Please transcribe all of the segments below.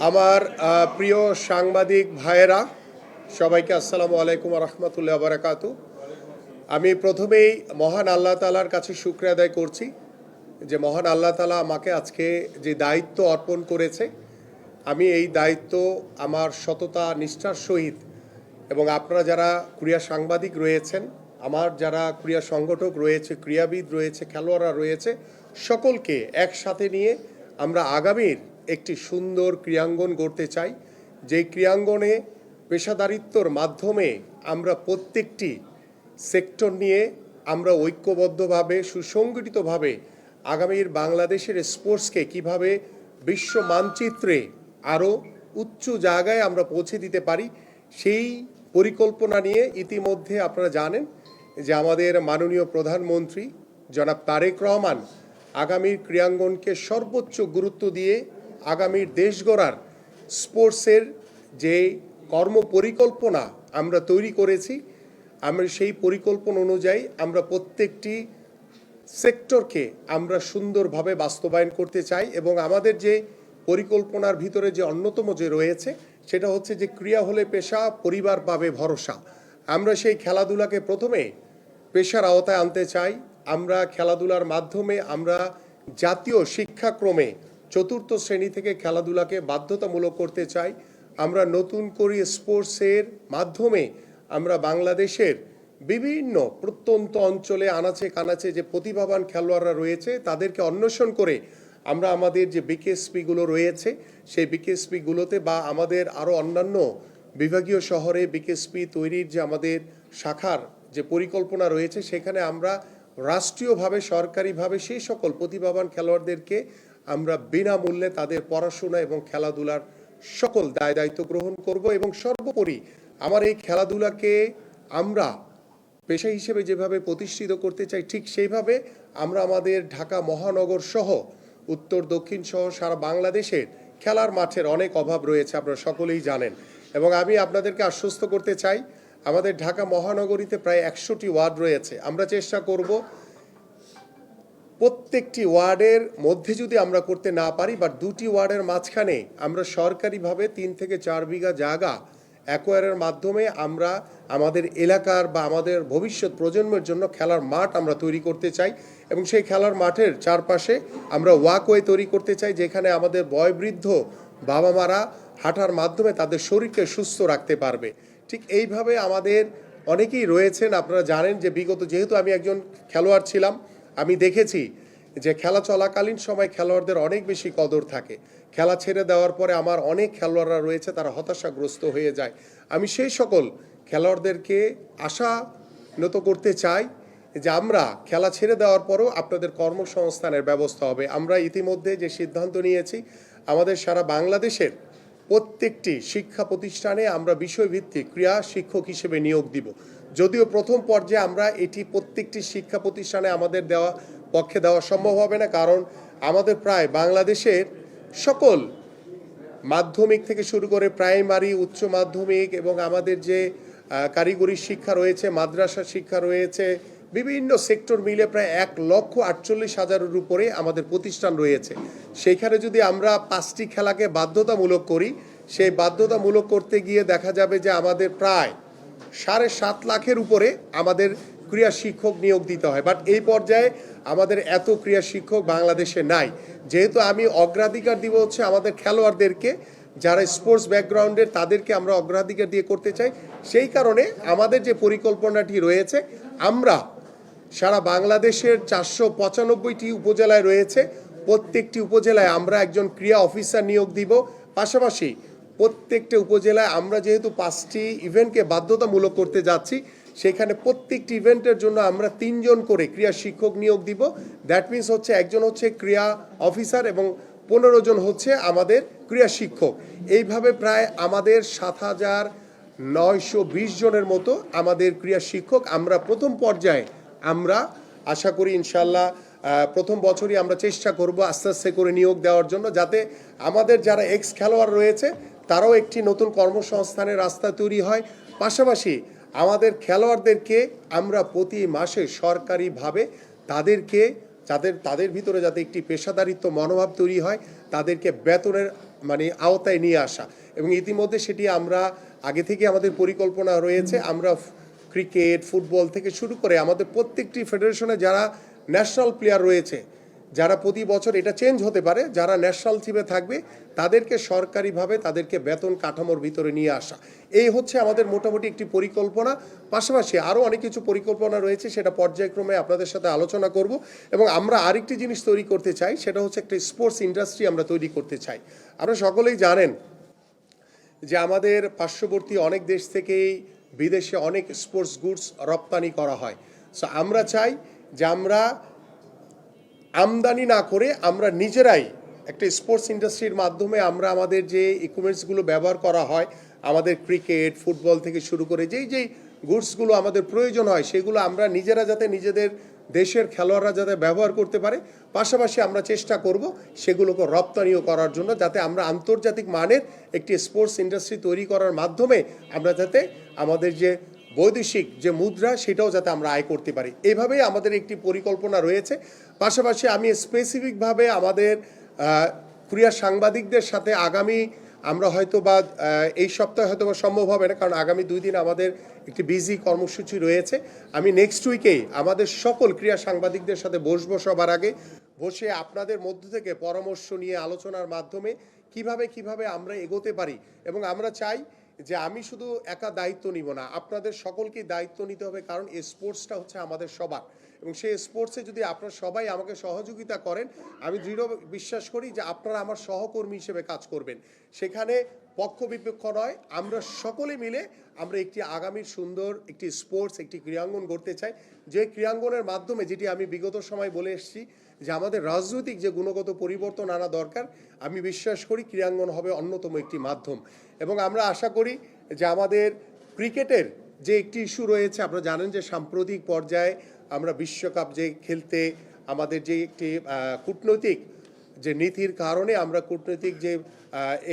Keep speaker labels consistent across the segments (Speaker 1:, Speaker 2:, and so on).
Speaker 1: আমার প্রিয় সাংবাদিক ভাইয়েরা, সবাইকে আসসালামু আলাইকুম রহমতুল্লাহ বারাকাতু। আমি প্রথমেই মহান আল্লাহ তাআলার কাছে শুকরিয়া আদায় করছি যে মহান আল্লাহ তাআলা আমাকে আজকে যে দায়িত্ব অর্পণ করেছে, আমি এই দায়িত্ব আমার সততা নিষ্ঠার সহিত এবং আপনারা যারা ক্রীড়া সাংবাদিক রয়েছেন, আমার যারা ক্রীড়া সংগঠক রয়েছে, ক্রীড়াবিদ রয়েছে, খেলোয়াড়রা রয়েছে, সকলকে একসাথে নিয়ে আমরা আগামীর একটি সুন্দর ক্রীড়াঙ্গন গড়তে চাই। যেই ক্রীড়াঙ্গনে পেশাদারিত্বর মাধ্যমে আমরা প্রত্যেকটি সেক্টর নিয়ে আমরা ঐক্যবদ্ধভাবে সুসংগঠিতভাবে আগামীর বাংলাদেশের স্পোর্টসকে কিভাবে বিশ্ব মানচিত্রে আরও উচ্চ জায়গায় আমরা পৌঁছে দিতে পারি, সেই পরিকল্পনা নিয়ে ইতিমধ্যে আপনারা জানেন যে আমাদের মাননীয় প্রধানমন্ত্রী জনাব তারেক রহমান আগামীর ক্রীড়াঙ্গনকে সর্বোচ্চ গুরুত্ব দিয়ে আগামীর দেশ গড়ার স্পোর্টসের যে কর্মপরিকল্পনা আমরা তৈরি করেছি, আমরা সেই পরিকল্পনা অনুযায়ী আমরা প্রত্যেকটি সেক্টরকে আমরা সুন্দরভাবে বাস্তবায়ন করতে চাই। এবং আমাদের যে পরিকল্পনার ভিতরে যে অন্যতম যে রয়েছে সেটা হচ্ছে যে ক্রীড়া হলে পেশা, পরিবার পাবে ভরসা। আমরা সেই খেলাধুলাকে প্রথমে পেশার আওতায় আনতে চাই। আমরা খেলাধুলার মাধ্যমে আমরা জাতীয় শিক্ষাক্রমে ৪র্থ শ্রেণী থেকে খেলাধুলাকে বাধ্যতামূলক করতে চাই। আমরা নতুন করে স্পোর্টসের মাধ্যমে আমরা বাংলাদেশের বিভিন্ন প্রত্যন্ত অঞ্চলে আনাচে কানাচে যে প্রতিভাবান খেলোয়াড়রা রয়েছে তাদেরকে অন্বেষণ করে আমরা আমাদের যে বিকেএসপিগুলো রয়েছে সেই বিকেএসপিগুলোতে বা আমাদের আরও অন্যান্য বিভাগীয় শহরে বিকেএসপি তৈরির যে আমাদের শাখার যে পরিকল্পনা রয়েছে সেখানে আমরা রাষ্ট্রীয়ভাবে সরকারিভাবে সেই সকল প্রতিভাবান খেলোয়াড়দেরকে আমরা বিনামূল্যে তাদের পড়াশোনা এবং খেলাধুলার সকল দায় দায়িত্ব গ্রহণ করব। এবং সর্বোপরি আমার এই খেলাধুলাকে আমরা পেশা হিসেবে যেভাবে প্রতিষ্ঠিত করতে চাই, ঠিক সেইভাবে আমরা আমাদের ঢাকা মহানগর সহ উত্তর দক্ষিণ সহ সারা বাংলাদেশের খেলার মাঠের অনেক অভাব রয়েছে, আপনারা সকলেই জানেন। এবং আমি আপনাদেরকে আশ্বস্ত করতে চাই, আমাদের ঢাকা মহানগরীতে প্রায় ১০০টি ওয়ার্ড রয়েছে। আমরা চেষ্টা করব প্রত্যেকটি ওয়ার্ডের মধ্যে যদি আমরা করতে না পারি, বাট ২টি ওয়ার্ডের মাঝখানে আমরা সরকারিভাবে ৩ থেকে ৪ বিঘা জায়গা অ্যাকোয়ারের মাধ্যমে আমরা আমাদের এলাকার বা আমাদের ভবিষ্যৎ প্রজন্মের জন্য খেলার মাঠ আমরা তৈরি করতে চাই। এবং সেই খেলার মাঠের চারপাশে আমরা ওয়াকওয়ে তৈরি করতে চাই, যেখানে আমাদের বয়োবৃদ্ধ বাবা মারা হাঁটার মাধ্যমে তাদের শরীরকে সুস্থ রাখতে পারবে। ঠিক এইভাবে আমাদের অনেকেই রয়েছেন, আপনারা জানেন যে বিগত, যেহেতু আমি একজন খেলোয়াড় ছিলাম, আমি দেখেছি যে খেলা চলাকালীন সময় খেলোয়াড়দের অনেক বেশি কদর থাকে। খেলা ছেড়ে দেওয়ার পরে আমার অনেক খেলোয়াড়রা রয়েছে তারা হতাশাগ্রস্ত হয়ে যায়। আমি সেই সকল খেলোয়াড়দেরকে আশান্বিত করতে চাই যে আমরা খেলা ছেড়ে দেওয়ার পরও আপনাদের কর্মসংস্থানের ব্যবস্থা হবে। আমরা ইতিমধ্যে যে সিদ্ধান্ত নিয়েছি, আমাদের সারা বাংলাদেশের প্রত্যেকটি শিক্ষা প্রতিষ্ঠানে আমরা বিষয়ভিত্তিক ক্রীড়া শিক্ষক হিসেবে নিয়োগ দিব। যদিও প্রথম পর্যায়ে আমরা এটি প্রত্যেকটি শিক্ষা প্রতিষ্ঠানে আমাদের পক্ষে দেওয়া সম্ভব হবে না, কারণ আমাদের প্রায় বাংলাদেশের সকল মাধ্যমিক থেকে শুরু করে প্রাইমারি, উচ্চ মাধ্যমিক এবং আমাদের যে কারিগরি শিক্ষা রয়েছে, মাদ্রাসা শিক্ষা রয়েছে, বিভিন্ন সেক্টর মিলে প্রায় ১,৪৮,০০০-এর উপরে আমাদের প্রতিষ্ঠান রয়েছে। সেইখানে যদি আমরা 5টি খেলাকে বাধ্যতামূলক করি, সেই বাধ্যতামূলক করতে গিয়ে দেখা যাবে যে আমাদের প্রায় ৭.৫ লাখের উপরে আমাদের ক্রীড়া শিক্ষক নিয়োগ দিতে হয়। বাট এই পর্যায়ে আমাদের এত ক্রীড়া শিক্ষক বাংলাদেশে নাই। যেহেতু আমি অগ্রাধিকার দিব হচ্ছে আমাদের খেলোয়াড়দেরকে, যারা স্পোর্টস ব্যাকগ্রাউন্ডের তাদেরকে আমরা অগ্রাধিকার দিয়ে করতে চাই, সেই কারণে আমাদের যে পরিকল্পনাটি রয়েছে, আমরা সারা বাংলাদেশের ৪৯৫টি উপজেলায় রয়েছে, প্রত্যেকটি উপজেলায় আমরা একজন ক্রীড়া অফিসার নিয়োগ দিব। পাশাপাশি প্রত্যেকটা উপজেলায় আমরা যেহেতু 5টি ইভেন্টকে বাধ্যতামূলক করতে যাচ্ছি, সেখানে প্রত্যেকটি ইভেন্টের জন্য আমরা 3 জন করে ক্রীড়া শিক্ষক নিয়োগ দিব। দ্যাট মিনস হচ্ছে একজন হচ্ছে ক্রীড়া অফিসার এবং 15 জন হচ্ছে আমাদের ক্রীড়া শিক্ষক। এইভাবে প্রায় আমাদের ৭,৯২০ জনের মতো আমাদের ক্রীড়া শিক্ষক আমরা প্রথম পর্যায়ে আমরা আশা করি ইনশাল্লাহ প্রথম বছরই আমরা চেষ্টা করব আস্তে আস্তে করে নিয়োগ দেওয়ার জন্য, যাতে আমাদের যারা এক্স খেলোয়াড় রয়েছে তারাও একটি নতুন কর্মসংস্থানের রাস্তা তৈরি হয়। পাশাপাশি আমাদের খেলোয়াড়দেরকে আমরা প্রতি মাসে সরকারিভাবে তাদের ভিতরে যাতে একটি পেশাদারিত্ব মনোভাব তৈরি হয়, তাদেরকে বেতনের মানে আওতায় নিয়ে আসা, এবং ইতিমধ্যে সেটি আমরা আগে থেকে আমাদের পরিকল্পনা রয়েছে। আমরা ক্রিকেট, ফুটবল থেকে শুরু করে আমাদের প্রত্যেকটি ফেডারেশনে যারা ন্যাশনাল প্লেয়ার রয়েছে, যারা প্রতি বছর এটা চেঞ্জ হতে পারে, যারা ন্যাশনাল টিমে থাকবে তাদেরকে সরকারিভাবে তাদেরকে বেতন কাঠামোর ভিতরে নিয়ে আসা, এই হচ্ছে আমাদের মোটামুটি একটি পরিকল্পনা। পাশাপাশি আরও অনেক কিছু পরিকল্পনা রয়েছে, সেটা পর্যায়ক্রমে আপনাদের সাথে আলোচনা করব। এবং আমরা আরেকটি জিনিস তৈরি করতে চাই, সেটা হচ্ছে একটা স্পোর্টস ইন্ডাস্ট্রি আমরা তৈরি করতে চাই। আপনারা সকলেই জানেন যে আমাদের পার্শ্ববর্তী অনেক দেশ থেকেই বিদেশে অনেক স্পোর্টস গুডস রপ্তানি করা হয়। সো আমরা চাই যে আমরা আমদানি না করে আমরা নিজেরাই একটা স্পোর্টস ইন্ডাস্ট্রির মাধ্যমে আমরা আমাদের যে ইকুইপমেন্টসগুলো ব্যবহার করা হয়, আমাদের ক্রিকেট, ফুটবল থেকে শুরু করে যেই গুডসগুলো আমাদের প্রয়োজন হয়, সেগুলো আমরা নিজেরা যাতে নিজেদের দেশের খেলোয়াড়রা যাতে ব্যবহার করতে পারে, পাশাপাশি আমরা চেষ্টা করব সেগুলোকে রপ্তানিও করার জন্য, যাতে আমরা আন্তর্জাতিক মানের একটি স্পোর্টস ইন্ডাস্ট্রি তৈরি করার মাধ্যমে আমরা যাতে আমাদের যে বৈদেশিক যে মুদ্রা সেটাও যাতে আমরা আয় করতে পারি। এইভাবেই আমাদের একটি পরিকল্পনা রয়েছে। পাশাপাশি আমি স্পেসিফিকভাবে আমাদের ক্রীড়া সাংবাদিকদের সাথে আগামী আমরা হয়তো বা এই সপ্তাহে হয়তো বা সম্ভব হবে না, কারণ আগামী 2 দিন আমাদের একটি বিজি কর্মসূচি রয়েছে। আমি নেক্সট উইকেই আমাদের সকল ক্রীড়া সাংবাদিকদের সাথে বসবো, সবার আগে বসে আপনাদের মধ্য থেকে পরামর্শ নিয়ে আলোচনার মাধ্যমে কিভাবে আমরা এগোতে পারি। এবং আমরা চাই যে আমি শুধু একা দায়িত্ব নিব না, আপনাদের সকলকেই দায়িত্ব নিতে হবে, কারণ এই স্পোর্টসটা হচ্ছে আমাদের সবার। এবং সেই স্পোর্টসে যদি আপনারা সবাই আমাকে সহযোগিতা করেন, আমি দৃঢ় বিশ্বাস করি যে আপনারা আমার সহকর্মী হিসেবে কাজ করবেন। সেখানে পক্ষ বিপক্ষ নয়, আমরা সকলে মিলে আমরা একটি আগামীর সুন্দর একটি স্পোর্টস, একটি ক্রীড়াঙ্গন গড়তে চাই, যে ক্রীড়াঙ্গনের মাধ্যমে, যেটি আমি বিগত সময় বলে এসেছি, যে আমাদের রাজনৈতিক যে গুণগত পরিবর্তন আনা দরকার, আমি বিশ্বাস করি ক্রীড়াঙ্গন হবে অন্যতম একটি মাধ্যম। এবং আমরা আশা করি যে আমাদের ক্রিকেটের যে একটি ইস্যু রয়েছে, আপনারা জানেন যে সাম্প্রতিক পর্যায়ে আমরা বিশ্বকাপ যে খেলতে আমাদের যে একটি কূটনৈতিক যে নীতির কারণে আমরা কূটনৈতিক যে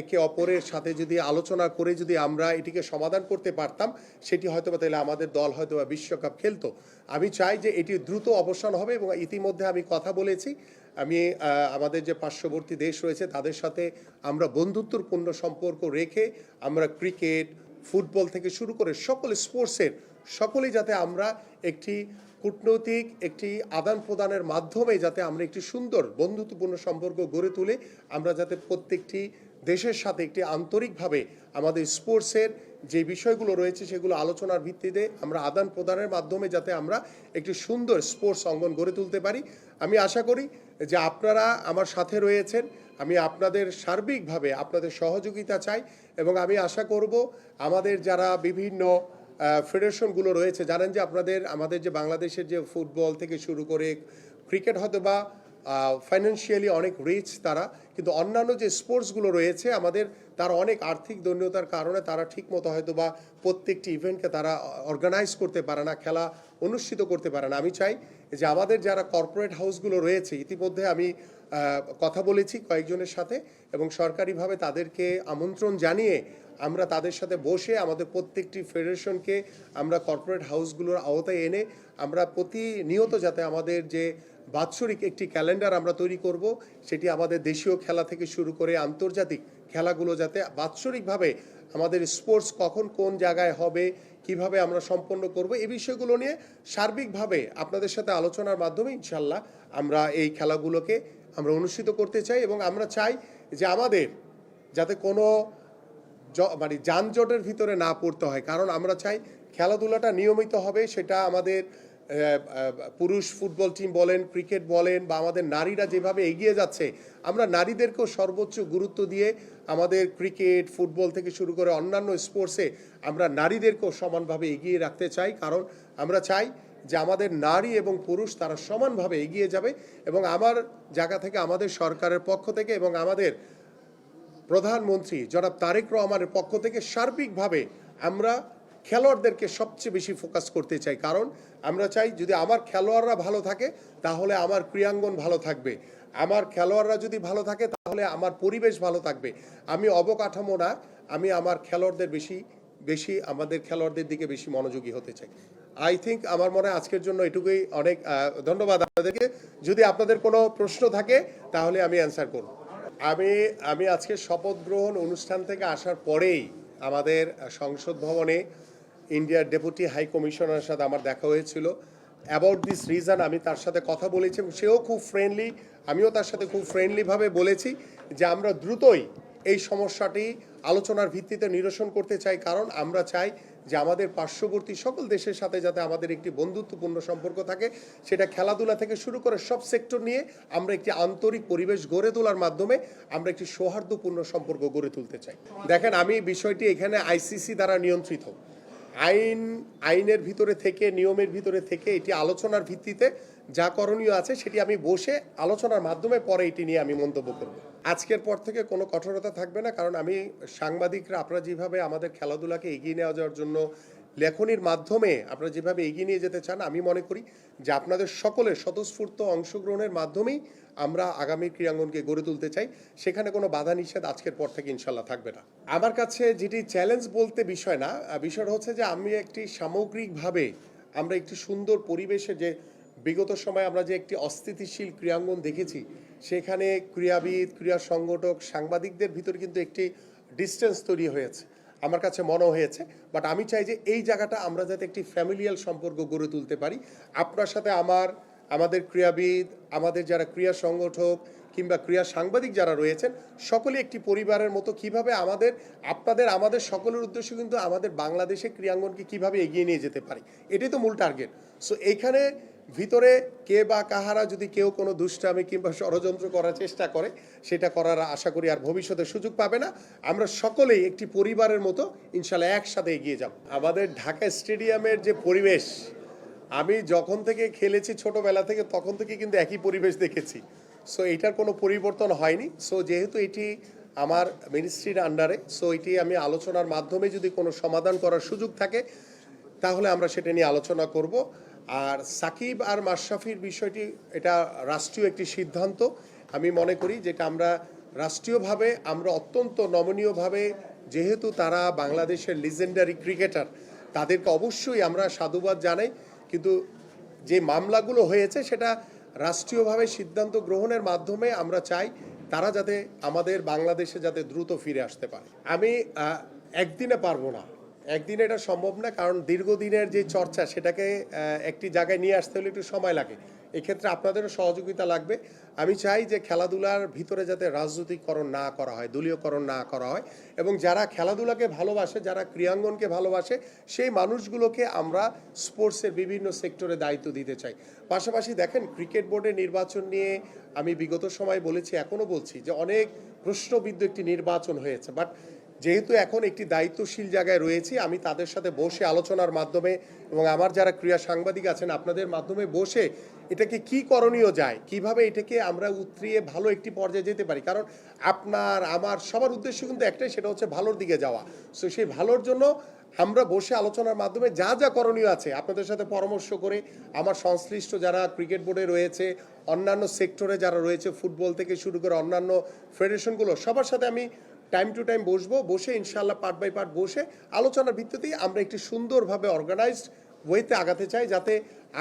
Speaker 1: একে অপরের সাথে যদি আলোচনা করে যদি আমরা এটিকে সমাধান করতে পারতাম, সেটি হয়তো বা তাহলে আমাদের দল হয়তো বা বিশ্বকাপ খেলতো। আমি চাই যে এটি দ্রুত অবসান হবে, এবং ইতিমধ্যে আমি কথা বলেছি, আমি আমাদের যে পার্শ্ববর্তী দেশ রয়েছে তাদের সাথে আমরা বন্ধুত্বপূর্ণ সম্পর্ক রেখে আমরা ক্রিকেট, ফুটবল থেকে শুরু করে সকল স্পোর্টসের সকলেই যাতে আমরা একটি কূটনৈতিক একটি আদান প্রদানের মাধ্যমে যাতে আমরা একটি সুন্দর বন্ধুত্বপূর্ণ সম্পর্ক গড়ে তুলে আমরা যাতে প্রত্যেকটি দেশের সাথে একটি আন্তরিকভাবে আমাদের স্পোর্টসের যে বিষয়গুলো রয়েছে সেগুলো আলোচনার ভিত্তিতে আমরা আদান প্রদানের মাধ্যমে যাতে আমরা একটি সুন্দর স্পোর্টস অঙ্গন গড়ে তুলতে পারি। আমি আশা করি যে আপনারা আমার সাথে রয়েছেন, আমি আপনাদের সার্বিকভাবে আপনাদের সহযোগিতা চাই। এবং আমি আশা করব আমাদের যারা বিভিন্ন ফেডারেশনগুলো রয়েছে, জানেন যে আমাদের যে বাংলাদেশের যে ফুটবল থেকে শুরু করে ক্রিকেট হয়তো বা ফাইন্যান্সিয়ালি অনেক রিচ তারা, কিন্তু অন্যান্য যে স্পোর্টসগুলো রয়েছে আমাদের, তার অনেক আর্থিক দৈন্যতার কারণে তারা ঠিকমতো হয়তো বা প্রত্যেকটি ইভেন্টকে তারা অর্গানাইজ করতে পারে না, খেলা অনুষ্ঠিত করতে পারে না। আমি চাই যে আমাদের যারা কর্পোরেট হাউসগুলো রয়েছে, ইতিমধ্যে আমি কথা বলেছি কয়েকজনের সাথে, এবং সরকারিভাবে তাদেরকে আমন্ত্রণ জানিয়ে আমরা তাদের সাথে বসে আমাদের প্রত্যেকটি ফেডারেশনকে আমরা কর্পোরেট হাউসগুলোর আওতায় এনে আমরা প্রতিনিয়ত যাতে আমাদের যে বাৎসরিক একটি ক্যালেন্ডার আমরা তৈরি করব, সেটি আমাদের দেশীয় খেলা থেকে শুরু করে আন্তর্জাতিক খেলাগুলো যাতে বাৎসরিকভাবে আমাদের স্পোর্টস কখন কোন জায়গায় হবে, কিভাবে আমরা সম্পন্ন করব, এই বিষয়গুলো নিয়ে সার্বিকভাবে আপনাদের সাথে আলোচনার মাধ্যমে ইনশাল্লাহ আমরা এই খেলাগুলোকে আমরা অনুষ্ঠিত করতে চাই। এবং আমরা চাই যে আমাদের যাতে কোনো মানে যানজটের ভিতরে না পড়তে হয়, কারণ আমরা চাই খেলাধুলাটা নিয়মিত হবে, সেটা আমাদের পুরুষ ফুটবল টিম বলেন, ক্রিকেট বলেন, বা আমাদের নারীরা যেভাবে এগিয়ে যাচ্ছে, আমরা নারীদেরকেও সর্বোচ্চ গুরুত্ব দিয়ে আমাদের ক্রিকেট, ফুটবল থেকে শুরু করে অন্যান্য স্পোর্টসে আমরা নারীদেরকেও সমানভাবে এগিয়ে রাখতে চাই। কারণ আমরা চাই যে আমাদের নারী এবং পুরুষ তারা সমানভাবে এগিয়ে যাবে। এবং আমার জায়গা থেকে আমাদের সরকারের পক্ষ থেকে এবং আমাদের প্রধানমন্ত্রী জনাব তারেক রহমানের পক্ষ থেকে সার্বিকভাবে আমরা খেলোয়াড়দেরকে সবচেয়ে বেশি ফোকাস করতে চাই। কারণ আমরা চাই যদি আমার খেলোয়াড়রা ভালো থাকে তাহলে আমার ক্রীড়াঙ্গন ভালো থাকবে, আমার খেলোয়াড়রা যদি ভালো থাকে তাহলে আমার পরিবেশ ভালো থাকবে। আমি অবকাঠামো না, আমি আমার খেলোয়াড়দের বেশি আমাদের খেলোয়াড়দের দিকে বেশি মনোযোগী হতে চাই। আই থিঙ্ক আমার মনে হয় আজকের জন্য এটুকুই। অনেক ধন্যবাদ আপনাদেরকে। যদি আপনাদের কোনো প্রশ্ন থাকে তাহলে আমি অ্যান্সার করব। আমি আমি আজকে শপথ গ্রহণ অনুষ্ঠান থেকে আসার পরেই আমাদের সংসদ ভবনে ইন্ডিয়ার ডেপুটি হাই কমিশনারের সাথে আমার দেখা হয়েছিল। অ্যাবাউট দিস রিজন আমি তার সাথে কথা বলেছি এবং সেও খুব ফ্রেন্ডলি, আমিও তার সাথে খুব ফ্রেন্ডলিভাবে বলেছি যে আমরা দ্রুতই এই সমস্যাটি আলোচনার ভিত্তিতে নিরসন করতে চাই, কারণ আমরা চাই যে আমাদের পার্শ্ববর্তী সকল দেশের সাথে যাতে আমাদের একটি বন্ধুত্বপূর্ণ সম্পর্ক থাকে, সেটা খেলাধুলা থেকে শুরু করে সব সেক্টর নিয়ে আমরা একটি আন্তরিক পরিবেশ গড়ে তোলার মাধ্যমে আমরা একটি সৌহার্দ্যপূর্ণ সম্পর্ক গড়ে তুলতে চাই। দেখেন, আমি বিষয়টি এখানে আইসিসি দ্বারা নিয়ন্ত্রিত, আইনের ভিতরে থেকে, নিয়মের ভিতরে থেকে এটি আলোচনার ভিত্তিতে যা করণীয় আছে সেটি আমি বসে আলোচনার মাধ্যমে পরে এটি নিয়ে আমি মন্তব্য করব। আজকের পর থেকে কোনো কঠোরতা থাকবে না, কারণ আমি সাংবাদিকরা আপনারা যেভাবে আমাদের খেলাধুলাকে এগিয়ে নেওয়া যাওয়ার জন্য লেখনির মাধ্যমে আপনারা যেভাবে এগিয়ে নিয়ে যেতে চান, আমি মনে করি যে আপনাদের সকলের স্বতঃস্ফূর্ত অংশগ্রহণের মাধ্যমেই আমরা আগামী ক্রীড়াঙ্গনকে গড়ে তুলতে চাই। সেখানে কোনো বাধা নিষেধ আজকের পর থেকে ইনশাল্লাহ থাকবে না। আমার কাছে যেটি চ্যালেঞ্জ বলতে বিষয় না, বিষয়টা হচ্ছে যে আমি একটি সামগ্রিকভাবে আমরা একটি সুন্দর পরিবেশে, যে বিগত সময়ে আমরা যে একটি অস্থিতিশীল ক্রীড়াঙ্গন দেখেছি, সেখানে ক্রীড়াবিদ, ক্রীড়া সংগঠক, সাংবাদিকদের ভিতর কিন্তু একটি ডিস্টেন্স তৈরি হয়েছে আমার কাছে মনে হয়েছে। বাট আমি চাই যে এই জায়গাটা আমরা যাতে একটি ফ্যামিলিয়াল সম্পর্ক গড়ে তুলতে পারি। আপনার সাথে আমাদের ক্রীড়াবিদ, আমাদের যারা ক্রীড়া সংগঠক কিংবা ক্রীড়া সাংবাদিক যারা রয়েছেন, সকলে একটি পরিবারের মতো। কিভাবে আমাদের সকলের উদ্দেশ্য কিন্তু আমাদের বাংলাদেশে ক্রীড়াঙ্গনকে কিভাবে এগিয়ে নিয়ে যেতে পারি, এটাই তো মূল টার্গেট। সো এইখানে ভিতরে কে বা কাহারা যদি কেউ কোনো দুষ্টামি কিংবা ষড়যন্ত্র করার চেষ্টা করে, সেটা করার আশা করি আর ভবিষ্যতে সুযোগ পাবে না। আমরা সকলেই একটি পরিবারের মতো ইনশাল্লাহ একসাথে এগিয়ে যাব। আমাদের ঢাকা স্টেডিয়ামের যে পরিবেশ, আমি যখন থেকে খেলেছি ছোটবেলা থেকে, তখন থেকে কিন্তু একই পরিবেশ দেখেছি। সো এটার কোনো পরিবর্তন হয়নি। সো যেহেতু এটি আমার মিনিস্ট্রির আন্ডারে, সো এটি আমি আলোচনার মাধ্যমে যদি কোনো সমাধান করার সুযোগ থাকে তাহলে আমরা সেটা নিয়ে আলোচনা করব। আর সাকিব আর মাশরাফির বিষয়টি, এটা রাষ্ট্রীয় একটি সিদ্ধান্ত। আমি মনে করি যেটা আমরা রাষ্ট্রীয়ভাবে আমরা অত্যন্ত নমনীয়ভাবে, যেহেতু তারা বাংলাদেশের লিজেন্ডারি ক্রিকেটার, তাদেরকে অবশ্যই আমরা সাধুবাদ জানাই। কিন্তু যে মামলাগুলো হয়েছে সেটা রাষ্ট্রীয়ভাবে সিদ্ধান্ত গ্রহণের মাধ্যমে আমরা চাই তারা যাতে আমাদের বাংলাদেশে যাতে দ্রুত ফিরে আসতে পারে। আমি একদিনে পারবো না, একদিনে এটা সম্ভব না, কারণ দীর্ঘদিনের যে চর্চা সেটাকে একটি জায়গায় নিয়ে আসতে হলে একটু সময় লাগে। এক্ষেত্রে আপনাদেরও সহযোগিতা লাগবে। আমি চাই যে খেলাধুলার ভিতরে যাতে রাজনৈতিককরণ না করা হয়, দলীয়করণ না করা হয়, এবং যারা খেলাধুলাকে ভালোবাসে, যারা ক্রীড়াঙ্গনকে ভালোবাসে, সেই মানুষগুলোকে আমরা স্পোর্টসের বিভিন্ন সেক্টরে দায়িত্ব দিতে চাই। পাশাপাশি দেখেন, ক্রিকেট বোর্ডের নির্বাচন নিয়ে আমি বিগত সময় বলেছি, এখনও বলছি যে অনেক প্রশ্নবিদ্ধ একটি নির্বাচন হয়েছে। বাট যেহেতু এখন একটি দায়িত্বশীল জায়গায় রয়েছি, আমি তাদের সাথে বসে আলোচনার মাধ্যমে এবং আমার যারা ক্রীড়া সাংবাদিক আছেন আপনাদের মাধ্যমে বসে এটাকে কি করণীয় যায়, কিভাবে এটাকে আমরা উতরিয়ে ভালো একটি পর্যায়ে যেতে পারি। কারণ আপনার আমার সবার উদ্দেশ্য কিন্তু একটাই, সেটা হচ্ছে ভালোর দিকে যাওয়া। সো সেই ভালোর জন্য আমরা বসে আলোচনার মাধ্যমে যা যা করণীয় আছে আপনাদের সাথে পরামর্শ করে, আমার সংশ্লিষ্ট যারা ক্রিকেট বোর্ডে রয়েছে, অন্যান্য সেক্টরে যারা রয়েছে, ফুটবল থেকে শুরু করে অন্যান্য ফেডারেশনগুলো, সবার সাথে আমি টাইম টু টাইম বসে ইনশাআল্লাহ পার্ট বাই পার্ট বসে আলোচনার ভিত্তিতেই আমরা একটি সুন্দরভাবে অর্গানাইজড ওয়েতে আগাতে চাই, যাতে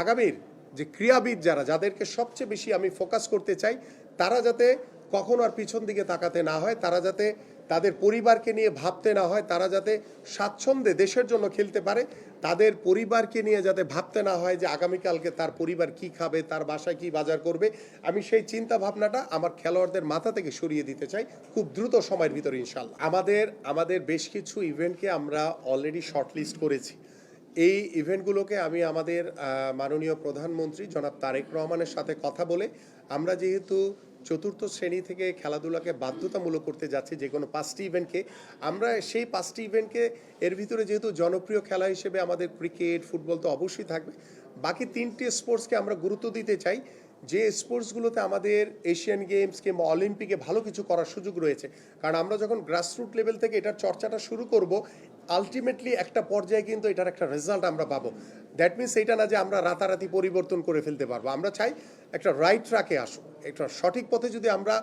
Speaker 1: আগামীর যে ক্রীড়াবিদ যাদেরকে সবচেয়ে বেশি আমি ফোকাস করতে চাই, তারা যাতে কখনো আর পিছন দিকে তাকাতে না হয়, তারা যাতে তাদের পরিবারকে নিয়ে ভাবতে না হয়, তারা যাতে স্বাচ্ছন্দ্যে দেশের জন্য খেলতে পারে, তাদের পরিবারকে নিয়ে যাতে ভাবতে না হয় যে আগামীকালকে তার পরিবার কি খাবে, তার বাসায় কি বাজার করবে। আমি সেই চিন্তা ভাবনাটা আমার খেলোয়াড়দের মাথা থেকে সরিয়ে দিতে চাই খুব দ্রুত সময়ের ভিতরে ইনশাল্লাহ। আমাদের বেশ কিছু ইভেন্টকে আমরা অলরেডি শর্টলিস্ট করেছি। এই ইভেন্টগুলোকে আমি আমাদের মাননীয় প্রধানমন্ত্রী জনাব তারেক রহমানের সাথে কথা বলে, আমরা যেহেতু চতুর্থ শ্রেণী থেকে খেলাধুলাকে বাধ্যতামূলক করতে যাচ্ছি, যে কোনো 5টি ইভেন্টকে, আমরা সেই 5টি ইভেন্টকে, এর ভিতরে যেহেতু জনপ্রিয় খেলা হিসেবে আমাদের ক্রিকেট, ফুটবল তো অবশ্যই থাকবে, বাকি 3টি স্পোর্টসকে আমরা গুরুত্ব দিতে চাই, যে স্পোর্টসগুলোতে আমাদের এশিয়ান গেমস কিংবা অলিম্পিকে ভালো কিছু করার সুযোগ রয়েছে। কারণ আমরা যখন গ্রাসরুট লেভেল থেকে এটার চর্চাটা শুরু করব, আলটিমেটলি একটা পর্যায়ে কিন্তু এটার একটা রেজাল্ট আমরা পাবো। দ্যাট মিনস এইটা না যে আমরা রাতারাতি পরিবর্তন করে ফেলতে পারবো। আমরা চাই একটা রাইট ট্র্যাকে আসুক, একটা সঠিক পথে যদি আমরা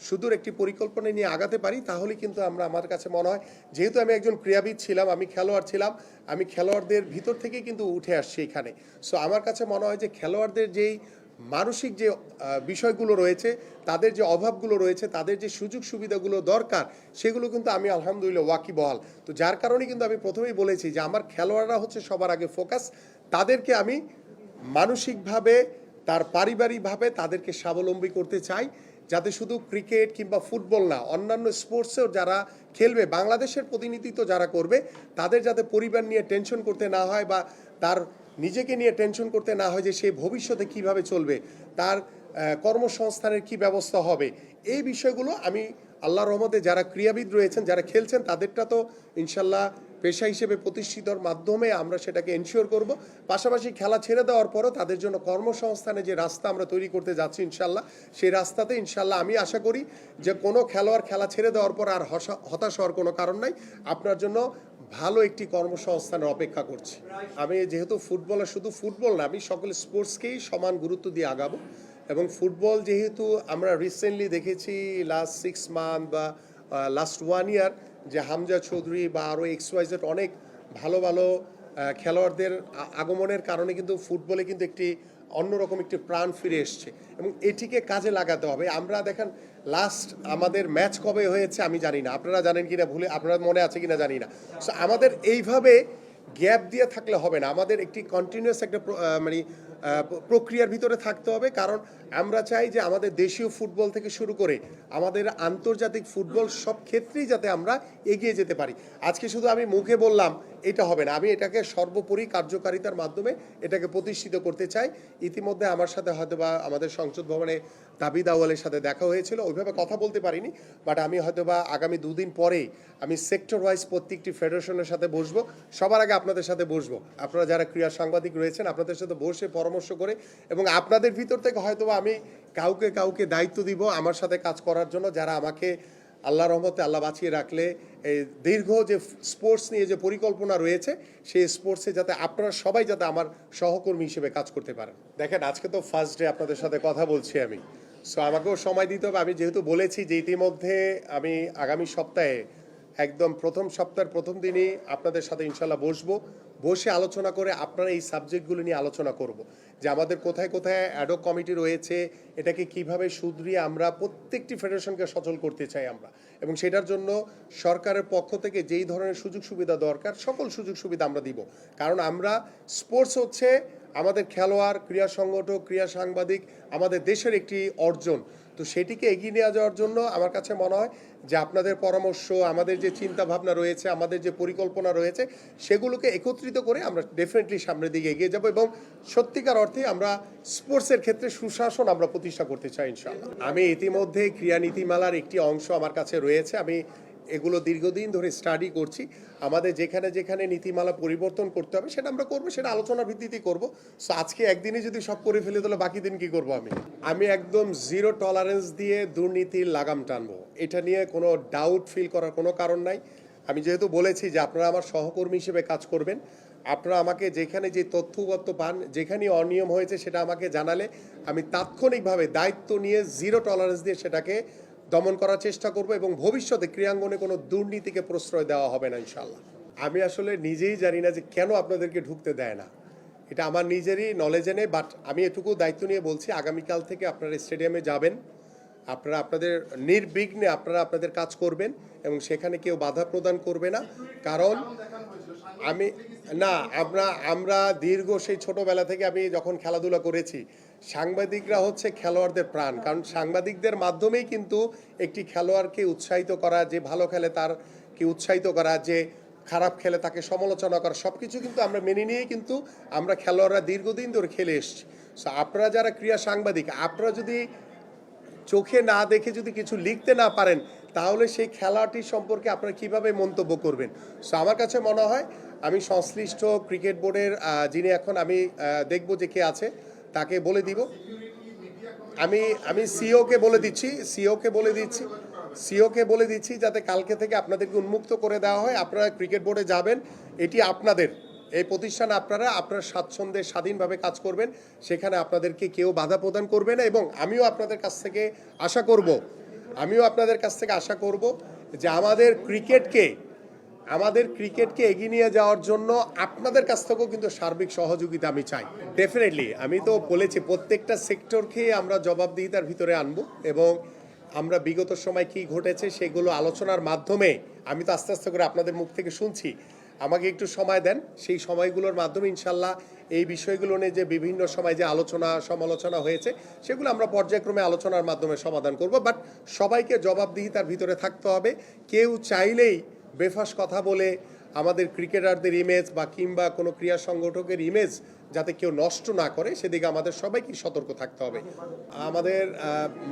Speaker 1: সুদূর একটি পরিকল্পনা নিয়ে আগাতে পারি, তাহলে কিন্তু আমার কাছে মনে হয়, যেহেতু আমি একজন ক্রীড়াবিদ ছিলাম, আমি খেলোয়াড় ছিলাম, আমি খেলোয়াড়দের ভিতর থেকেই কিন্তু উঠে আসছি এখানে। সো আমার কাছে মনে হয় যে খেলোয়াড়দের যেই মানসিক যে বিষয়গুলো রয়েছে, তাদের যে অভাবগুলো রয়েছে, তাদের যে সুযোগ সুবিধাগুলো দরকার, সেগুলো কিন্তু আমি আলহামদুলিল্লাহ ওয়াকিবহাল। তো যার কারণে কিন্তু আমি প্রথমেই বলেছি যে আমার খেলোয়াড়রা হচ্ছে সবার আগে ফোকাস। তাদেরকে আমি মানসিকভাবে, তার পারিবারিকভাবে তাদেরকে স্বাবলম্বী করতে চাই, যাতে শুধু ক্রিকেট কিংবা ফুটবল না, অন্যান্য স্পোর্টসেও যারা খেলবে, বাংলাদেশের প্রতিনিধিত্ব যারা করবে, তাদের যাতে পরিবার নিয়ে টেনশন করতে না হয়, বা তার নিজেকে নিয়ে টেনশন করতে না হয় যে সে ভবিষ্যতে কিভাবে চলবে, তার কর্মসংস্থানের কি ব্যবস্থা হবে। এই বিষয়গুলো আমি আল্লাহর রহমতে যারা ক্রীড়াবিদ রয়েছেন, যারা খেলছেন, তাদেরটা তো ইনশাল্লাহ পেশা হিসেবে প্রতিষ্ঠিতর মাধ্যমে আমরা সেটাকে এনশিওর করব। পাশাপাশি খেলা ছেড়ে দেওয়ার পরও তাদের জন্য কর্মসংস্থানের যে রাস্তা আমরা তৈরি করতে যাচ্ছি ইনশাল্লাহ, সেই রাস্তাতে ইনশাল্লাহ আমি আশা করি যে কোনো খেলোয়াড় খেলা ছেড়ে দেওয়ার পর আর হতাশ হওয়ার কোনো কারণ নাই। আপনার জন্য ভালো একটি কর্মসংস্থানের অপেক্ষা করছি। আমি যেহেতু ফুটবলার, শুধু ফুটবল না, আমি সকল স্পোর্টসকেই সমান গুরুত্ব দিয়ে আগাবো। এবং ফুটবল যেহেতু আমরা রিসেন্টলি দেখেছি লাস্ট 6 মান্থ বা লাস্ট 1 ইয়ার, যে হামজা চৌধুরী বা আরও XYZ অনেক ভালো ভালো খেলোয়াড়দের আগমনের কারণে কিন্তু ফুটবলে কিন্তু একটি অন্যরকম একটি প্রাণ ফিরে এসছে, এবং এটিকে কাজে লাগাতে হবে। আমরা দেখেন লাস্ট আমাদের ম্যাচ কবে হয়েছে আমি জানি না, আপনারা জানেন কিনা, ভুলে আপনারা মনে আছে কিনা জানি না। সো আমাদের এইভাবে গ্যাপ দিয়ে থাকলে হবে না, আমাদের একটি কন্টিনিউয়াস একটা মানে প্রক্রিয়ার ভিতরে থাকতে হবে। কারণ আমরা চাই যে আমাদের দেশীয় ফুটবল থেকে শুরু করে আমাদের আন্তর্জাতিক ফুটবল সব ক্ষেত্রেই যাতে আমরা এগিয়ে যেতে পারি। আজকে শুধু আমি মুখে বললাম এটা হবে না, আমি এটাকে সর্বোপরি কার্যকারিতার মাধ্যমে এটাকে প্রতিষ্ঠিত করতে চাই। ইতিমধ্যে আমার সাথে হয়তো বা আমাদের সংসদ ভবনে দাবিদ আউয়ালের সাথে দেখা হয়েছিল, ওইভাবে কথা বলতে পারিনি, বাট আমি হয়তো বা আগামী 2 দিন পরেই আমি সেক্টর ওয়াইজ প্রত্যেকটি ফেডারেশনের সাথে বসবো। সবার আগে আপনাদের সাথে বসবো, আপনারা যারা ক্রীড়া সাংবাদিক রয়েছেন আপনাদের সাথে বসে পরামর্শ করে, এবং আপনাদের ভিতর থেকে হয়তো আমি কাউকে কাউকে দায়িত্ব দিব আমার সাথে কাজ করার জন্য, যারা আমাকে আল্লাহ রহমতে আল্লাহ বাঁচিয়ে রাখলে এই দীর্ঘ যে স্পোর্টস নিয়ে যে পরিকল্পনা রয়েছে, সেই স্পোর্টসে যাতে আপনারা সবাই যাতে আমার সহকর্মী হিসেবে কাজ করতে পারেন। দেখেন আজকে তো ফার্স্ট ডে আপনাদের সাথে কথা বলছি আমি, সো আমাকেও সময় দিতে হবে। আমি যেহেতু বলেছি যে ইতিমধ্যে আমি আগামী সপ্তাহে একদম প্রথম সপ্তাহের প্রথম দিনই আপনাদের সাথে ইনশাল্লাহ বসে আলোচনা করে আপনারা এই সাবজেক্টগুলো নিয়ে আলোচনা করব, যে আমাদের কোথায় কোথায় অ্যাডক কমিটি রয়েছে, এটাকে কিভাবে শুধরিয়ে আমরা প্রত্যেকটি ফেডারেশনকে সচল করতে চাই আমরা, এবং সেটার জন্য সরকারের পক্ষ থেকে যেই ধরনের সুযোগ সুবিধা দরকার সকল সুযোগ সুবিধা আমরা দিব। কারণ আমরা স্পোর্টস হচ্ছে আমাদের খেলোয়াড়, ক্রীড়া সংগঠক, ক্রীড়া সাংবাদিক, আমাদের দেশের একটি অর্জন। তো সেটিকে এগিয়ে নিয়ে যাওয়ার জন্য আমার কাছে মনে হয় যে আপনাদের পরামর্শ, আমাদের যে চিন্তা ভাবনা রয়েছে, আমাদের যে পরিকল্পনা রয়েছে, সেগুলোকে একত্রিত করে আমরা ডেফিনেটলি সামনের দিকে এগিয়ে যাব, এবং সত্যিকার অর্থে আমরা স্পোর্টসের ক্ষেত্রে সুশাসন আমরা প্রতিষ্ঠা করতে চাই ইনশাআল্লাহ। আমি ইতিমধ্যে ক্রীড়া নীতিমালার একটি অংশ আমার কাছে রয়েছে, আমি এগুলো দীর্ঘদিন ধরে স্টাডি করছি। আমাদের যেখানে যেখানে নীতিমালা পরিবর্তন করতে হবে সেটা আমরা করবো, সেটা আলোচনার ভিত্তিতেই করবো। সো আজকে একদিনে যদি সব করে ফেলে তাহলে বাকি দিন কি করবো? আমি একদম জিরো টলারেন্স দিয়ে দুর্নীতির লাগাম টানবো, এটা নিয়ে কোনো ডাউট ফিল করার কোনো কারণ নাই। আমি যেহেতু বলেছি যে আপনারা আমার সহকর্মী হিসেবে কাজ করবেন, আপনারা আমাকে যেখানে যে তথ্যগত পান, যেখানে অনিয়ম হয়েছে সেটা আমাকে জানালে আমি তাৎক্ষণিকভাবে দায়িত্ব নিয়ে জিরো টলারেন্স দিয়ে সেটাকে দমন করার চেষ্টা করব, এবং ভবিষ্যতে ক্রীড়াঙ্গনে কোনো দুর্নীতিকে প্রশ্রয় দেওয়া হবে না ইনশাল্লাহ। আমি আসলে নিজেই জানি না যে কেন আপনাদেরকে ঢুকতে দেয় না, এটা আমার নিজেরই নলেজে নেই, বাট আমি এটুকু দায়িত্ব নিয়ে বলছি আগামীকাল থেকে আপনারা স্টেডিয়ামে যাবেন, আপনারা আপনাদের নির্বিঘ্নে আপনারা আপনাদের কাজ করবেন, এবং সেখানে কেউ বাধা প্রদান করবে না। কারণ আমি না, আমরা দীর্ঘ সেই ছোটবেলা থেকে আমি যখন খেলাধুলা করেছি, সাংবাদিকরা হচ্ছে খেলোয়াড়দের প্রাণ। কারণ সাংবাদিকদের মাধ্যমেই কিন্তু একটি খেলোয়াড়কে উৎসাহিত করা, যে ভালো খেলে তারকে উৎসাহিত করা, যে খারাপ খেলে তাকে সমালোচনা করা, সব কিছু কিন্তু আমরা মেনে নিয়েই কিন্তু আমরা খেলোয়াড়রা দীর্ঘদিন ধরে খেলে এসছি। সো আপনারা যারা ক্রীড়া সাংবাদিক, আপনারা যদি চোখে না দেখে যদি কিছু লিখতে না পারেন, তাহলে সেই খেলাটি সম্পর্কে আপনারা কিভাবে মন্তব্য করবেন? সো আমার কাছে মনে হয় আমি সংশ্লিষ্ট ক্রিকেট বোর্ডের যিনি এখন আমি দেখব যে কে আছে তাকে বলে দিব। আমি সিওকে বলে দিচ্ছি যাতে কালকে থেকে আপনাদেরকে উন্মুক্ত করে দেওয়া হয়। আপনারা ক্রিকেট বোর্ডে যাবেন, এটি আপনাদের এই প্রতিষ্ঠান, আপনারা স্বাচ্ছন্দ্যে স্বাধীনভাবে কাজ করবেন, সেখানে আপনাদেরকে কেউ বাধা প্রদান করবে না। এবং আমিও আপনাদের কাছ থেকে আশা করব যে আমাদের ক্রিকেটকে আমাদের ক্রিকেটকে এগিয়ে নিয়ে যাওয়ার জন্য আপনাদের কাছ থেকেও কিন্তু সার্বিক সহযোগিতা আমি চাই। ডেফিনেটলি আমি তো বলেছি প্রত্যেকটা সেক্টরকে আমরা জবাবদিহিতার ভিতরে আনবো এবং আমরা বিগত সময় কি ঘটেছে সেগুলো আলোচনার মাধ্যমে আমি তো আস্তে আস্তে করে আপনাদের মুখ থেকে শুনছি, আমাকে একটু সময় দেন, সেই সময়গুলোর মাধ্যমে ইনশাল্লাহ এই বিষয়গুলো নিয়ে যে বিভিন্ন সময় যে আলোচনা সমালোচনা হয়েছে সেগুলো আমরা পর্যায়ক্রমে আলোচনার মাধ্যমে সমাধান করব। বাট সবাইকে জবাবদিহিতার ভিতরে থাকতে হবে। কেউ চাইলেই বেফাস কথা বলে আমাদের ক্রিকেটারদের ইমেজ বা কিংবা কোনো ক্রীড়া সংগঠকের ইমেজ যাতে কেউ নষ্ট না করে সেদিকে আমাদের সবাইকে সতর্ক থাকতে হবে। আমাদের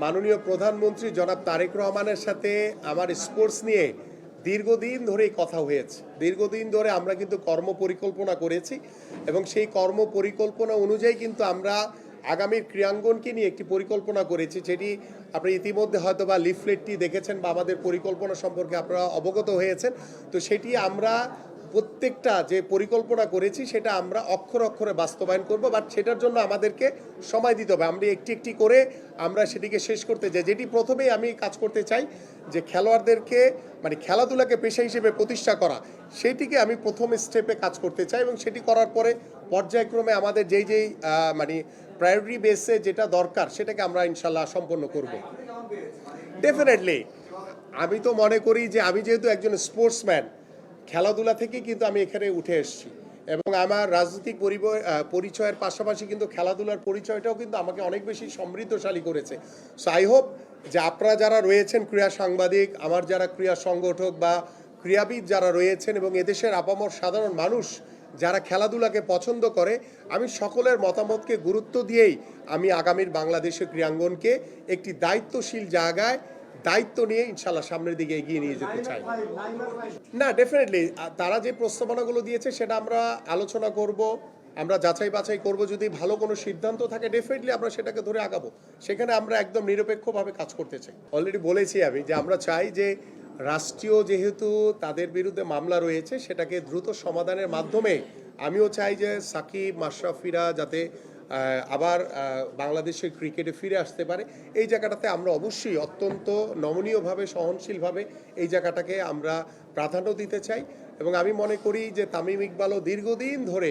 Speaker 1: মাননীয় প্রধানমন্ত্রী জনাব তারেক রহমানের সাথে আমার স্পোর্টস নিয়ে দীর্ঘদিন ধরেই কথা হয়েছে। দীর্ঘদিন ধরে আমরা কিন্তু কর্ম পরিকল্পনা করেছি এবং সেই কর্ম পরিকল্পনা অনুযায়ী কিন্তু আমরা আগামীর ক্রীড়াঙ্গনকে নিয়ে একটি পরিকল্পনা করেছি, যেটি আপনি ইতিমধ্যে হয়তো বা লিফলেটটি দেখেছেন বা আমাদের পরিকল্পনা সম্পর্কে আপনারা অবগত হয়েছেন। তো সেটি আমরা প্রত্যেকটা যে পরিকল্পনা করেছি সেটা আমরা অক্ষর অক্ষরে বাস্তবায়ন করব, বাট সেটার জন্য আমাদেরকে সময় দিতে হবে। আমরা একটি একটি করে আমরা সেটিকে শেষ করতে চাই। যেটি প্রথমেই আমি কাজ করতে চাই যে খেলোয়াড়দেরকে মানে খেলাধুলাকে পেশা হিসেবে প্রতিষ্ঠা করা, সেটিকে আমি প্রথম স্টেপে কাজ করতে চাই এবং সেটি করার পরে পর্যায়ক্রমে আমাদের যেই মানে প্রায়োরিটি বেসে যেটা দরকার সেটাকে আমরা ইনশাল্লাহ সম্পন্ন করব। ডেফিনেটলি আমি তো মনে করি যে আমি যেহেতু একজন স্পোর্টসম্যান, খেলাধুলা থেকে কিন্তু আমি এখানে উঠে এসেছি এবং আমার রাজনৈতিক পরিচয়ের পাশাপাশি কিন্তু খেলাধুলার পরিচয়টাও কিন্তু আমাকে অনেক বেশি সমৃদ্ধশালী করেছে। সো আই হোপ যে আপনারা যারা রয়েছেন ক্রীড়া সাংবাদিক, আমার যারা ক্রীড়া সংগঠক বা ক্রীড়াবিদ যারা রয়েছেন এবং এদেশের আপামর সাধারণ মানুষ যারা খেলাধুলাকে পছন্দ করে, আমি সকলের মতামতকে গুরুত্ব দিয়েই আমি আগামীর বাংলাদেশের ক্রীড়াঙ্গনকে একটি দায়িত্বশীল জায়গায় দায়িত্ব নিয়ে ইনশাল্লাহ সামনের দিকে এগিয়ে নিয়ে যেতে চাই। না, ডেফিনেটলি তারা যে প্রস্তাবনাগুলো দিয়েছে সেটা আমরা আলোচনা করব, আমরা যাচাই বাছাই করব। যদি ভালো কোনো সিদ্ধান্ত থাকে ডেফিনেটলি আমরা সেটাকে ধরে আগাবো। সেখানে আমরা একদম নিরপেক্ষভাবে কাজ করতে চাই। অলরেডি বলেছি আমি যে আমরা চাই যে রাষ্ট্রীয় যেহেতু তাদের বিরুদ্ধে মামলা রয়েছে সেটাকে দ্রুত সমাধানের মাধ্যমে আমিও চাই যে সাকিব মাশরাফিরা যাতে আবার বাংলাদেশের ক্রিকেটে ফিরে আসতে পারে। এই জায়গাটাতে আমরা অবশ্যই অত্যন্ত নমনীয়ভাবে সহনশীলভাবে এই জায়গাটাকে আমরা প্রাধান্য দিতে চাই এবং আমি মনে করি যে তামিম ইকবালও দীর্ঘদিন ধরে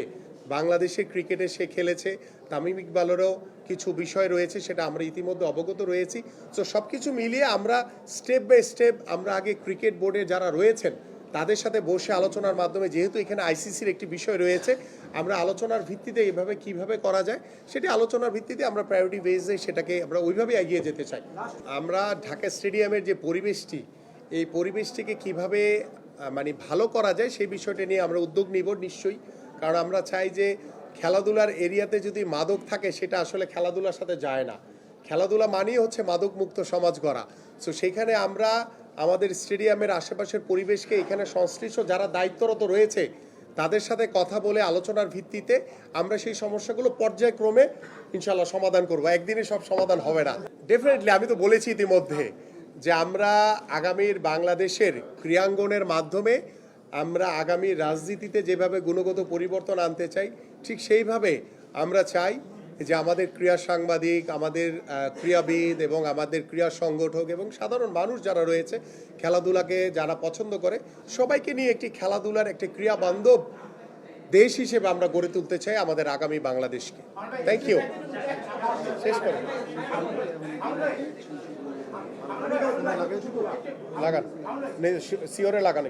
Speaker 1: বাংলাদেশের ক্রিকেটে সে খেলেছে। তামিম ইকবালেরও কিছু বিষয় রয়েছে সেটা আমরা ইতিমধ্যে অবগত রয়েছি। সো সব কিছু মিলিয়ে আমরা স্টেপ বাই স্টেপ আমরা আগে ক্রিকেট বোর্ডে যারা রয়েছেন তাদের সাথে বসে আলোচনার মাধ্যমে, যেহেতু এখানে আইসিসির একটি বিষয় রয়েছে, আমরা আলোচনার ভিত্তিতে এভাবে কিভাবে করা যায় সেটি আলোচনার ভিত্তিতে আমরা প্রায়োরিটি বেসে সেটাকে আমরা ওইভাবে এগিয়ে যেতে চাই। আমরা ঢাকা স্টেডিয়ামের যে পরিবেশটি, এই পরিবেশটিকে কিভাবে মানে ভালো করা যায় সেই বিষয়টা নিয়ে আমরা উদ্যোগ নিব নিশ্চয়ই। কারণ আমরা চাই যে খেলাধুলার এরিয়াতে যদি মাদক থাকে সেটা আসলে খেলাধুলার সাথে যায় না। খেলাধুলা মানেই হচ্ছে মাদক মুক্ত সমাজ গড়া। সো সেইখানে আমরা আমাদের স্টেডিয়ামের আশেপাশের পরিবেশকে এখানে সংশ্লিষ্ট যারা দায়িত্বরত রয়েছে তাদের সাথে কথা বলে আলোচনার ভিত্তিতে আমরা সেই সমস্যাগুলো পর্যায়ক্রমে ইনশাল্লাহ সমাধান করব। একদিনে সব সমাধান হবে না। ডেফিনেটলি আমি তো বলেছি ইতিমধ্যে যে আমরা আগামীর বাংলাদেশের ক্রীড়াঙ্গনের মাধ্যমে আমরা আগামী রাজনীতিতে যেভাবে গুণগত পরিবর্তন আনতে চাই, ঠিক সেইভাবে আমরা চাই যে আমাদের ক্রীড়া সাংবাদিক, আমাদের ক্রীড়াবিদ এবং আমাদের ক্রীড়া সংগঠক এবং সাধারণ মানুষ যারা রয়েছে খেলাধুলাকে যারা পছন্দ করে সবাইকে নিয়ে একটি খেলাধুলার একটি ক্রীড়া বান্ধব দেশ হিসেবে আমরা গড়ে তুলতে চাই আমাদের আগামী বাংলাদেশকে। Thank you. শেষ করে লাগান, সিওরে লাগান।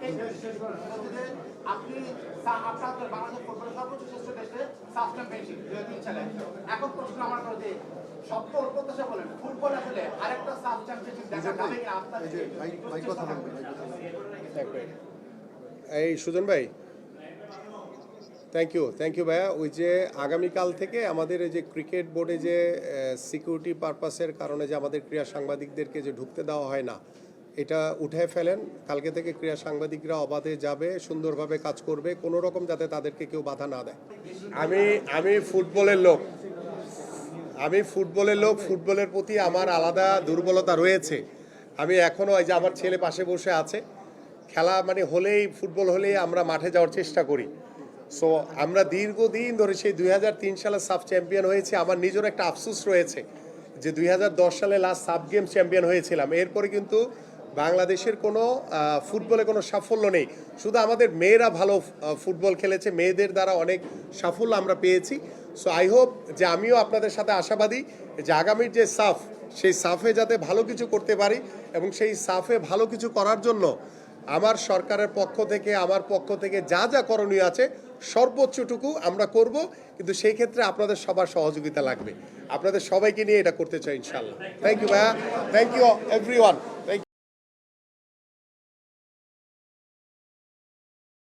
Speaker 1: এই সুজন ভাই, থ্যাংক ইউ ভাইয়া। ওই যে আগামীকাল থেকে আমাদের এই যে ক্রিকেট বোর্ডে যে সিকিউরিটি পারপাসের কারণে যে আমাদের ক্রীড়া সাংবাদিকদেরকে যে ঢুকতে দেওয়া হয় না, এটা উঠে ফেলেন। কালকে থেকে ক্রীড়া সাংবাদিকরা অবাধে যাবে, সুন্দরভাবে কাজ করবে, কোনো রকম যাতে তাদেরকে কেউ বাধা না দেয়। আমি ফুটবলের লোক, ফুটবলের প্রতি আমার আলাদা দুর্বলতা রয়েছে। আমি এখনও এই যে আমার ছেলে পাশে বসে আছে, খেলা মানে হলেই ফুটবল হলেই আমরা মাঠে যাওয়ার চেষ্টা করি। সো আমরা দীর্ঘদিন ধরে সেই 2003 সালে সাব চ্যাম্পিয়ন হয়েছি। আমার নিজের একটা আফসোস রয়েছে যে 2010 সালে লাস্ট সাব গেমস চ্যাম্পিয়ন হয়েছিলাম। এরপরে কিন্তু বাংলাদেশের কোনো ফুটবলে কোনো সাফল্য নেই, শুধু আমাদের মেয়েরা ভালো ফুটবল খেলেছে, মেয়েদের দ্বারা অনেক সাফল্য আমরা পেয়েছি। সো আই হোপ যে আমিও আপনাদের সাথে আশাবাদী যে আগামীর যে সাফ, সেই সাফে যাতে ভালো কিছু করতে পারি এবং সেই সাফে ভালো কিছু করার জন্য আমার সরকারের পক্ষ থেকে, আমার পক্ষ থেকে যা যা করণীয় আছে সর্বোচ্চটুকু আমরা করব, কিন্তু সেই ক্ষেত্রে আপনাদের সবার সহযোগিতা লাগবে। আপনাদের সবাইকে নিয়ে এটা করতে চাই ইনশাল্লাহ। থ্যাংক ইউ ভাইয়া, থ্যাংক ইউ এভরিওয়ান।